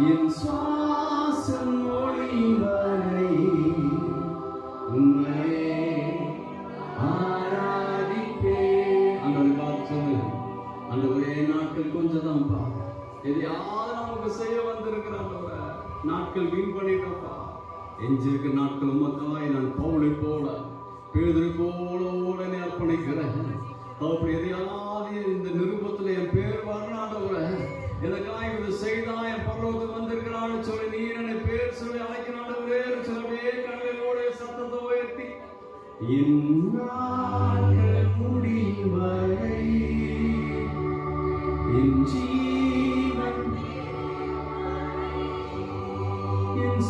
என் சுவாசம் ஒளிவரை உன்னை ஆராதிப்பே. ஆண்டவரை பார்த்து சொல்லு, அந்த ஒரே நாட்கள் கொஞ்சம் தான்ப்பா, எதையாவது நமக்கு செய்ய வந்திருக்கிறான். நாட்கள் வீண் பண்ணிட்டோம்ப்பா. எஞ்சிருக்க நாட்கள் உமக்காய் நான் பவுலை போல பேதுரு போல உடனே அர்ப்பணிக்கிறேன். அப்படி எதையாவது இந்த நிருபத்தில் என் பேர் வரலாண்டவர எனக்காக இது செய்தா என் பரலோகத்துக்கு வந்திருக்கிறான்னு சொல்லி நீர் என்னை பேர் சொல்லி அழைக்கிறாண்டவரே சொல்லவே கண்களோட சத்தத்தை உயர்த்தி என் நாட்கள் முடிவரை என் ஜீவன் என்